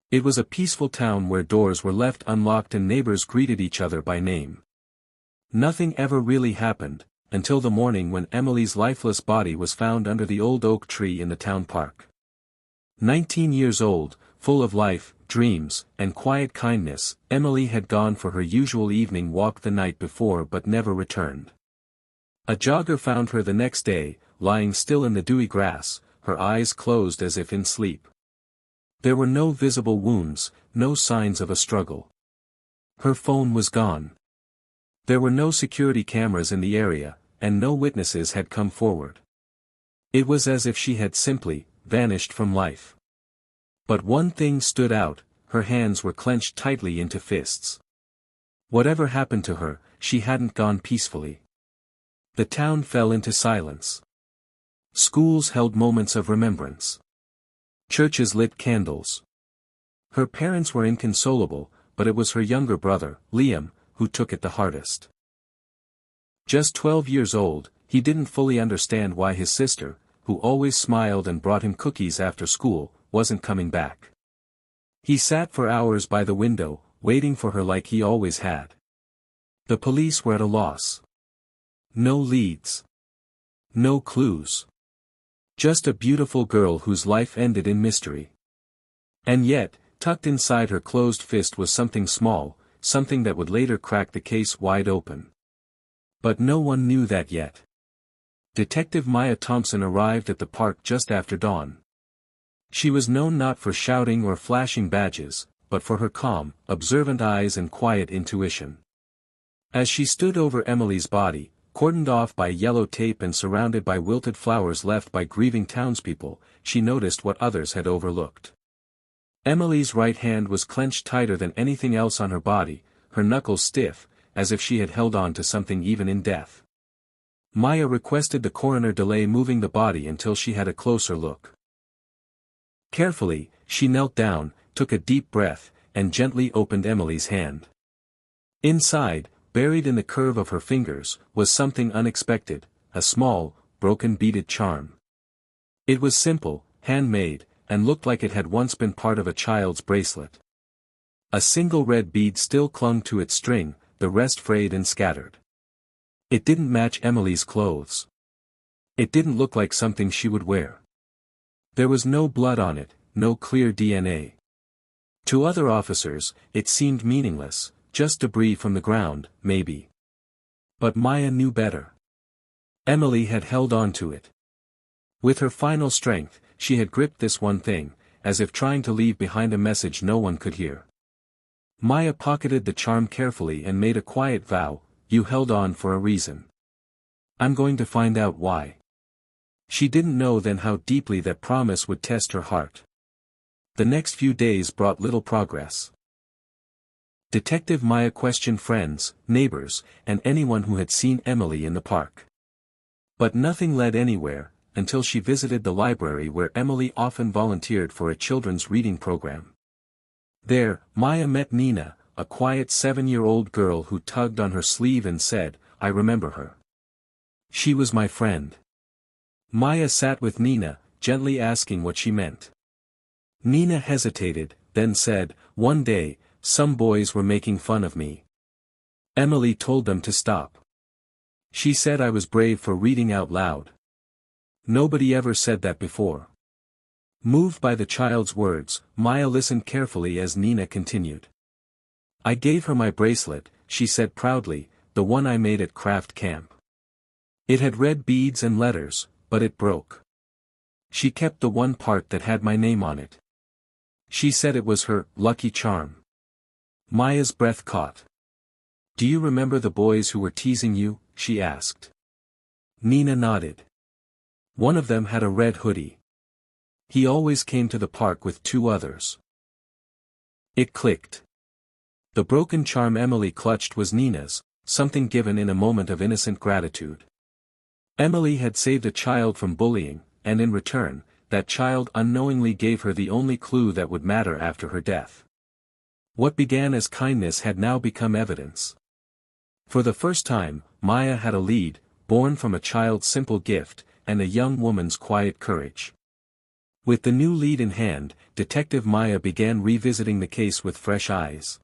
It was a peaceful town where doors were left unlocked and neighbors greeted each other by name. Nothing ever really happened, until the morning when Emily's lifeless body was found under the old oak tree in the town park. 19 years old, full of life, dreams, and quiet kindness, Emily had gone for her usual evening walk the night before but never returned. A jogger found her the next day, lying still in the dewy grass, her eyes closed as if in sleep. There were no visible wounds, no signs of a struggle. Her phone was gone. There were no security cameras in the area, and no witnesses had come forward. It was as if she had simply vanished from life. But one thing stood out, her hands were clenched tightly into fists. Whatever happened to her, she hadn't gone peacefully. The town fell into silence. Schools held moments of remembrance. Churches lit candles. Her parents were inconsolable, but it was her younger brother, Liam, who took it the hardest. Just 12 years old, he didn't fully understand why his sister, who always smiled and brought him cookies after school, wasn't coming back. He sat for hours by the window, waiting for her like he always had. The police were at a loss. No leads. No clues. Just a beautiful girl whose life ended in mystery. And yet, tucked inside her closed fist was something small, something that would later crack the case wide open. But no one knew that yet. Detective Maya Thompson arrived at the park just after dawn. She was known not for shouting or flashing badges, but for her calm, observant eyes and quiet intuition. As she stood over Emily's body, cordoned off by yellow tape and surrounded by wilted flowers left by grieving townspeople, she noticed what others had overlooked. Emily's right hand was clenched tighter than anything else on her body, her knuckles stiff, as if she had held on to something even in death. Maya requested the coroner delay moving the body until she had a closer look. Carefully, she knelt down, took a deep breath, and gently opened Emily's hand. Inside, buried in the curve of her fingers, was something unexpected, a small, broken beaded charm. It was simple, handmade, and looked like it had once been part of a child's bracelet. A single red bead still clung to its string, the rest frayed and scattered. It didn't match Emily's clothes. It didn't look like something she would wear. There was no blood on it, no clear DNA. To other officers, it seemed meaningless, just debris from the ground, maybe. But Maya knew better. Emily had held on to it. With her final strength, she had gripped this one thing, as if trying to leave behind a message no one could hear. Maya pocketed the charm carefully and made a quiet vow, "You held on for a reason. I'm going to find out why." She didn't know then how deeply that promise would test her heart. The next few days brought little progress. Detective Maya questioned friends, neighbors, and anyone who had seen Emily in the park. But nothing led anywhere, until she visited the library where Emily often volunteered for a children's reading program. There, Maya met Nina, a quiet 7-year-old girl who tugged on her sleeve and said, "I remember her. She was my friend." Maya sat with Nina, gently asking what she meant. Nina hesitated, then said, "One day, some boys were making fun of me. Emily told them to stop. She said I was brave for reading out loud. Nobody ever said that before." Moved by the child's words, Maya listened carefully as Nina continued. "I gave her my bracelet," she said proudly, "the one I made at craft camp. It had red beads and letters, but it broke. She kept the one part that had my name on it. She said it was her lucky charm." Maya's breath caught. "Do you remember the boys who were teasing you?" she asked. Nina nodded. "One of them had a red hoodie. He always came to the park with 2 others." It clicked. The broken charm Emily clutched was Nina's, something given in a moment of innocent gratitude. Emily had saved a child from bullying, and in return, that child unknowingly gave her the only clue that would matter after her death. What began as kindness had now become evidence. For the first time, Maya had a lead, born from a child's simple gift, and a young woman's quiet courage. With the new lead in hand, Detective Maya began revisiting the case with fresh eyes.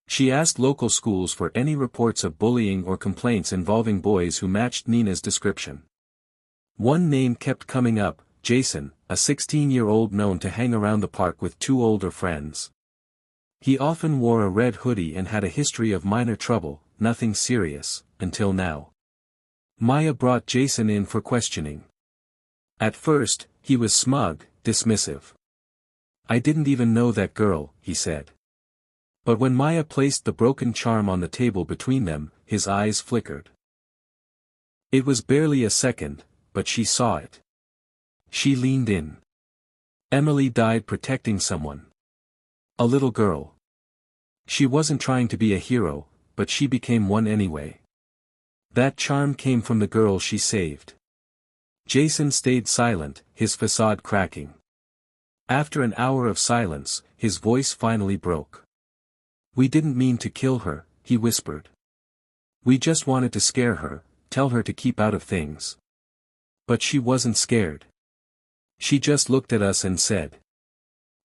She asked local schools for any reports of bullying or complaints involving boys who matched Nina's description. One name kept coming up, Jason, a 16-year-old known to hang around the park with two older friends. He often wore a red hoodie and had a history of minor trouble, nothing serious, until now. Maya brought Jason in for questioning. At first, he was smug, dismissive. "I didn't even know that girl," he said. But when Maya placed the broken charm on the table between them, his eyes flickered. It was barely a second, but she saw it. She leaned in. Emily died protecting someone. A little girl. She wasn't trying to be a hero, but she became one anyway. That charm came from the girl she saved. Jason stayed silent, his facade cracking. After an hour of silence, his voice finally broke. "We didn't mean to kill her," he whispered. "We just wanted to scare her, tell her to keep out of things." But she wasn't scared. She just looked at us and said,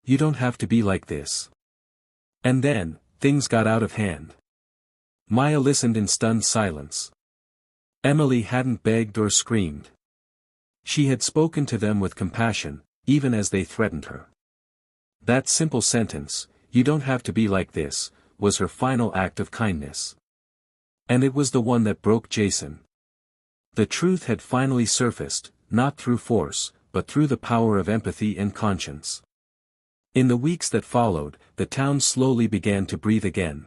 "You don't have to be like this." And then, things got out of hand. Maya listened in stunned silence. Emily hadn't begged or screamed. She had spoken to them with compassion, even as they threatened her. That simple sentence, "You don't have to be like this," was her final act of kindness. And it was the one that broke Jason. The truth had finally surfaced, not through force, but through the power of empathy and conscience. In the weeks that followed, the town slowly began to breathe again.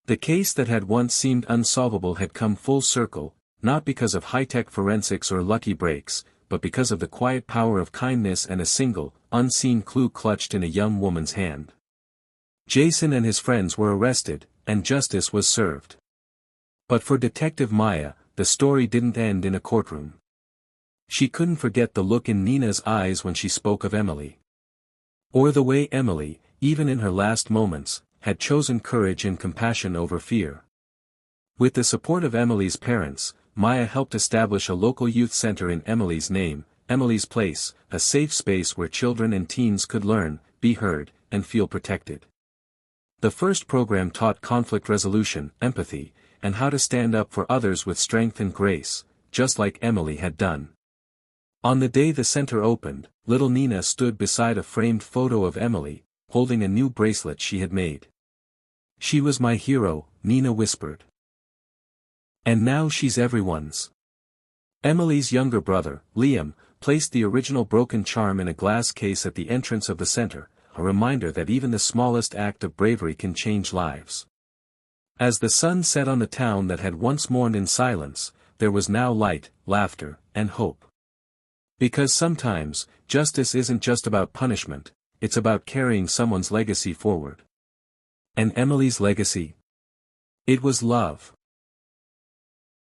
The case that had once seemed unsolvable had come full circle, not because of high-tech forensics or lucky breaks, but because of the quiet power of kindness and a single, unseen clue clutched in a young woman's hand. Jason and his friends were arrested, and justice was served. But for Detective Maya, the story didn't end in a courtroom. She couldn't forget the look in Nina's eyes when she spoke of Emily. Or the way Emily, even in her last moments, had chosen courage and compassion over fear. With the support of Emily's parents, Maya helped establish a local youth center in Emily's name, Emily's Place, a safe space where children and teens could learn, be heard, and feel protected. The first program taught conflict resolution, empathy, and how to stand up for others with strength and grace, just like Emily had done. On the day the center opened, little Nina stood beside a framed photo of Emily, holding a new bracelet she had made. "She was my hero," Nina whispered. "And now she's everyone's." Emily's younger brother, Liam, placed the original broken charm in a glass case at the entrance of the center, a reminder that even the smallest act of bravery can change lives. As the sun set on the town that had once mourned in silence, there was now light, laughter, and hope. Because sometimes, justice isn't just about punishment, it's about carrying someone's legacy forward. And Emily's legacy? It was love.